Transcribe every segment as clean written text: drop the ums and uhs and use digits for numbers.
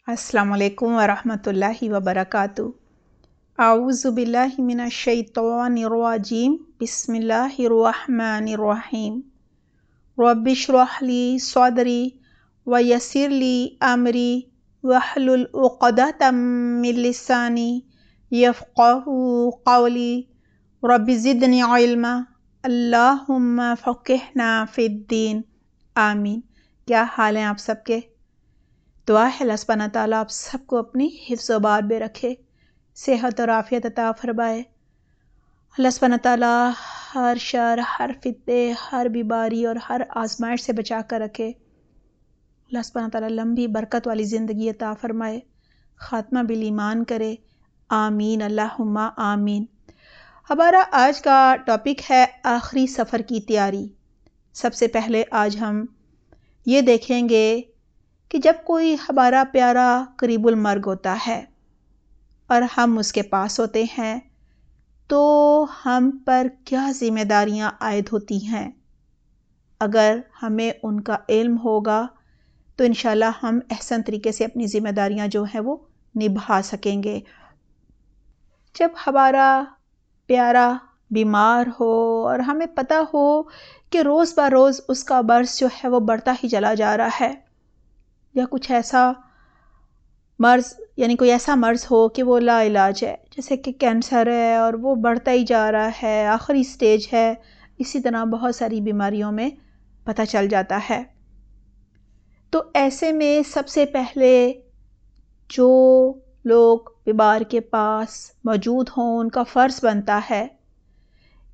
अस्सलाम वालेकुम वरहमतुल्लाहि वबरकातुहू। आऊज़ु बिल्लाहि मिनश शैतानिर्रजीम। बिस्मिल्लाहिर्रहमानिर्रहीम। रब्बिश्रह ली सदरी वयस्सिर ली अमरी वहलुल उक़दतम मिन लिसानी यफ़क़हू क़ौली। रब्बि ज़िदनी इल्मा अल्लाहुम्मा फ़क़िहना फ़िद्दीन। आमीन। क्या हाल हैं आप सबके? दुआ है अल्लाह सुब्हानहू तआला आप सबको अपनी हिफ्ज़ व बार में रखे, सेहत और आफ़ियत अता फरमाए। अल्लाह सुब्हानहू तआला हर शर, हर फितने, हर बीमारी और हर आज़माइश से बचा कर रखे। अल्लाह सुब्हानहू तआला लंबी बरकत वाली ज़िंदगी अता फरमाए, ख़ात्मा बिल ईमान करे। आमीन अल्लाहुम्मा आमीन। हमारा आज का टॉपिक है आखिरी सफ़र की तैयारी। सबसे पहले आज हम ये देखेंगे कि जब कोई हमारा प्यारा करीबुल मर्ग होता है और हम उसके पास होते हैं तो हम पर क्या ज़िम्मेदारियां आयद होती हैं। अगर हमें उनका इल्म होगा तो इंशाल्लाह हम अहसन तरीके से अपनी ज़िम्मेदारियां जो हैं वो निभा सकेंगे। जब हमारा प्यारा बीमार हो और हमें पता हो कि रोज़ ब रोज़ उसका मर्ज़ जो है वो बढ़ता ही चला जा रहा है, या कुछ ऐसा मर्ज़ यानी कोई ऐसा मर्ज़ हो कि वो ला इलाज है, जैसे कि कैंसर है और वो बढ़ता ही जा रहा है, आखिरी स्टेज है। इसी तरह बहुत सारी बीमारियों में पता चल जाता है। तो ऐसे में सबसे पहले जो लोग बीमार के पास मौजूद हों उनका फ़र्ज़ बनता है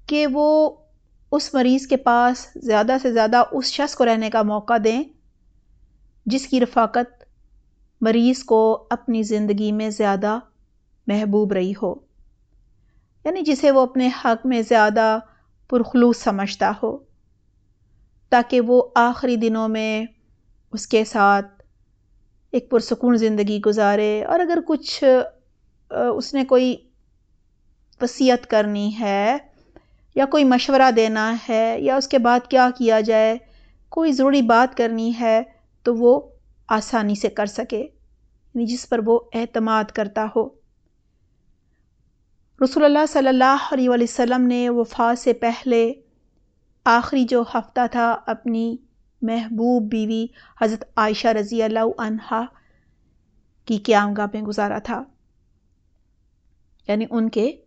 कि वो उस मरीज़ के पास ज़्यादा से ज़्यादा उस शख्स को रहने का मौका दें जिसकी रफ़ाकत मरीज़ को अपनी ज़िंदगी में ज़्यादा महबूब रही हो, यानी जिसे वो अपने हक़ में ज़्यादा पुरखुलूस समझता हो, ताकि वो आखिरी दिनों में उसके साथ एक पुरसुकून ज़िंदगी गुजारे। और अगर कुछ उसने कोई वसीयत करनी है या कोई मशवरा देना है या उसके बाद क्या किया जाए, कोई ज़रूरी बात करनी है तो वो आसानी से कर सके, यानी जिस पर वो एतमाद करता हो। रसूलुल्लाह सल्लल्लाहु अलैहि वसल्लम ने वफ़ात से पहले आखिरी जो हफ़्ता था अपनी महबूब बीवी हज़रत आयशा रज़ी अल्लाह अन्हा की क़यामगाह में गुजारा था, यानी उनके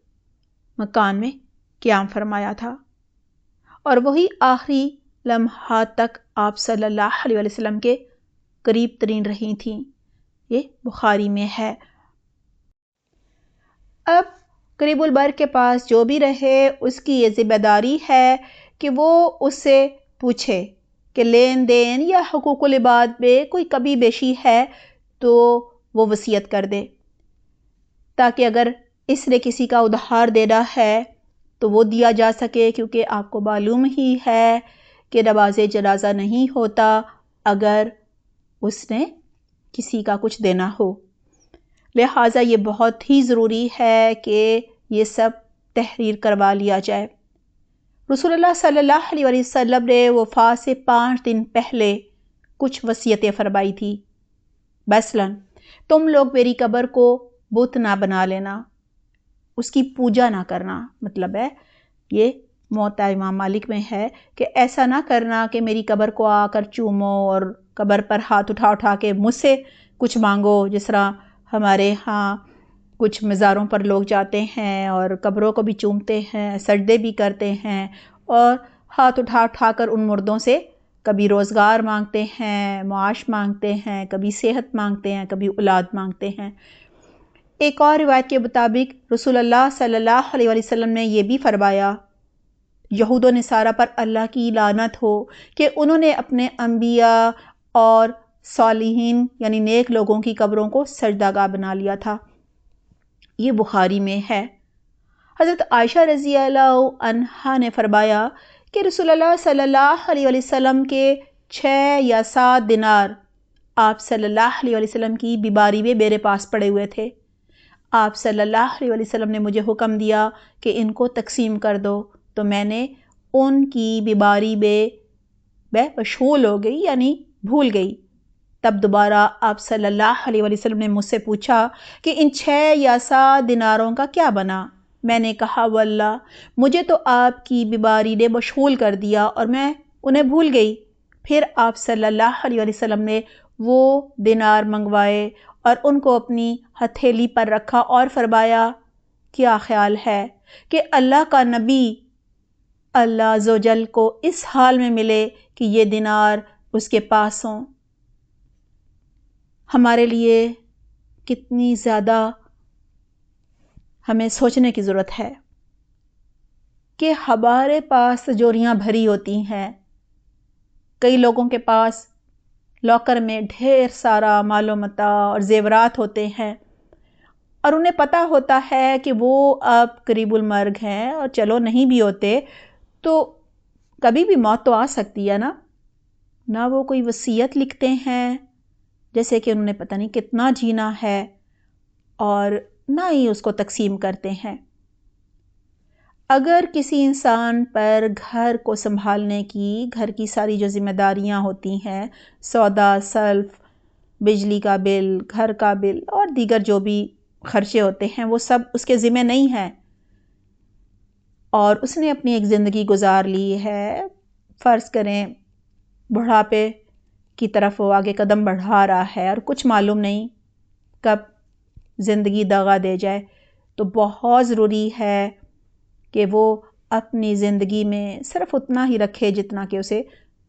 मकान में क़याम फरमाया था। और वही आखिरी लम्हात तक आप सल्लल्लाहु अलैहि वसल्लम के करीब तरीन रही थीं। ये बुखारी में है। अब करीबुल मर्ग के पास जो भी रहे उसकी ये ज़िम्मेदारी है कि वो उससे पूछे कि लेन देन या हुकूकुल इबाद में कोई कमी बेशी है तो वो वसीयत कर दे, ताकि अगर इसने किसी का उधार देना है तो वो दिया जा सके, क्योंकि आपको मालूम ही है कि नमाज़े जनाजा नहीं होता अगर उसने किसी का कुछ देना हो। लिहाजा ये बहुत ही ज़रूरी है कि ये सब तहरीर करवा लिया जाए। रसूलुल्लाह सल्लल्लाहु अलैहि वसल्लम ने वफ़ात से 5 दिन पहले कुछ वसीयतें फरमाई थी। मसलन, तुम लोग मेरी कब्र को बुत ना बना लेना, उसकी पूजा ना करना। मतलब है ये मोता इमाम मालिक में है कि ऐसा ना करना कि मेरी कब्र को आकर चूमो और कब्र पर हाथ उठा उठा के मुझसे कुछ मांगो, जिस तरह हमारे यहाँ कुछ मज़ारों पर लोग जाते हैं और कब्रों को भी चूमते हैं, सजदे भी करते हैं और हाथ उठा उठा कर उन मुर्दों से कभी रोज़गार मांगते हैं, मुआश मांगते हैं, कभी सेहत मांगते हैं, कभी औलाद मांगते हैं। एक और रिवायत के मुताबिक रसूलुल्लाह सल्लल्लाहु अलैहि वसल्लम ने यह भी फरमाया, यहूद व नसारा पर अल्लाह की लानत हो कि उन्होंने अपने अंबिया और सालिहीन यानी नेक लोगों की कब्रों को सजदागाह बना लिया था। ये बुखारी में है। हज़रत आयशा रज़ी अल्लाह अन्हा ने फरमाया कि रसूलुल्लाह सल्लल्लाहु अलैहि वसल्लम के 6 या 7 दिनार आप सल्लल्लाहु अलैहि वसल्लम की बीमारी में मेरे पास पड़े हुए थे। आप सल्लल्लाहु अलैहि वसल्लम ने मुझे हुक्म दिया कि इनको तकसीम कर दो, तो मैंने उनकी बीमारी में मैं मशगूल हो गई, यानी भूल गई। تب دوبارہ آپ صلی اللہ علیہ وسلم نے مجھ سے پوچھا کہ ان 6 یا 7 دیناروں کا کیا بنا؟ میں نے کہا واللہ مجھے تو آپ کی بیماری نے مشغول کر دیا اور میں انہیں بھول گئی۔ پھر آپ صلی اللہ علیہ وسلم نے وہ دینار منگوائے اور ان کو اپنی ہتھیلی پر رکھا اور فرمایا کیا خیال ہے کہ اللہ کا نبی اللہ عز و جل کو اس حال میں ملے کہ یہ دینار اس کے پاس ہوں؟ ہمارے لیے کتنی زیادہ ہمیں سوچنے کی ضرورت ہے کہ ہمارے پاس تجوریاں بھری ہوتی ہیں، کئی لوگوں کے پاس لاکر میں ڈھیر سارا مال و متاع اور زیورات ہوتے ہیں اور انہیں پتہ ہوتا ہے کہ وہ اب قریب المرگ ہیں، اور چلو نہیں بھی ہوتے تو کبھی بھی موت تو آ سکتی ہے نا۔ نہ وہ کوئی وصیت لکھتے ہیں جیسے کہ انہوں نے پتہ نہیں کتنا جینا ہے، اور نہ ہی اس کو تقسیم کرتے ہیں۔ اگر کسی انسان پر گھر کو سنبھالنے کی، گھر کی ساری جو ذمہ داریاں ہوتی ہیں، سودا، سلف، بجلی کا بل، گھر کا بل اور دیگر جو بھی خرچے ہوتے ہیں وہ سب اس کے ذمہ نہیں ہیں، اور اس نے اپنی ایک زندگی گزار لی ہے، فرض کریں بڑھاپے کی طرف وہ آگے قدم بڑھا رہا ہے اور کچھ معلوم نہیں کب زندگی دغا دے جائے، تو بہت ضروری ہے کہ وہ اپنی زندگی میں صرف اتنا ہی رکھے جتنا کہ اسے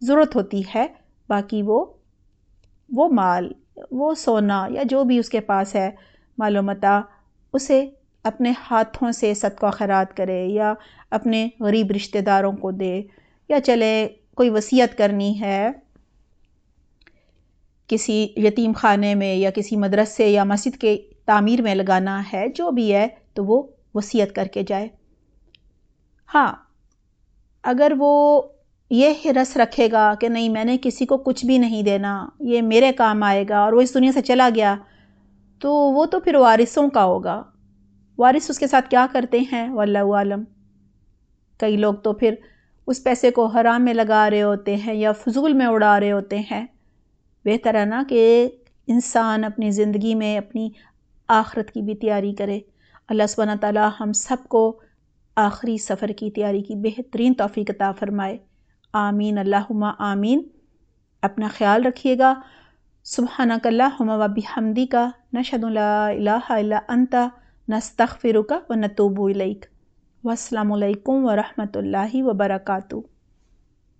ضرورت ہوتی ہے، باقی وہ مال، وہ سونا یا جو بھی اس کے پاس ہے مال و متاع، اسے اپنے ہاتھوں سے صدقہ خیرات کرے یا اپنے غریب رشتہ داروں کو دے، یا چلے کوئی وصیت کرنی ہے کسی یتیم خانے میں یا کسی مدرسے یا مسجد کے تعمیر میں لگانا ہے، جو بھی ہے تو وہ وصیت کر کے جائے۔ ہاں، اگر وہ یہ رس رکھے گا کہ نہیں میں نے کسی کو کچھ بھی نہیں دینا، یہ میرے کام آئے گا، اور وہ اس دنیا سے چلا گیا، تو وہ تو پھر وارثوں کا ہوگا۔ وارث اس کے ساتھ کیا کرتے ہیں واللہ عالم۔ کئی لوگ تو پھر اس پیسے کو حرام میں لگا رہے ہوتے ہیں یا فضول میں اڑا رہے ہوتے ہیں۔ بہتر ہے نا کہ انسان اپنی زندگی میں اپنی آخرت کی بھی تیاری کرے۔ اللہ سبحانہ تعالی ہم سب کو آخری سفر کی تیاری کی بہترین توفیق عطا فرمائے، آمین اللہم آمین۔ اپنا خیال رکھیے گا۔ سبحانک اللہم و بحمدک، نشہد لا الہ الا انت، نستغفرک و نتوب الیک۔ والسلام علیکم ورحمۃ اللہ وبرکاتہ۔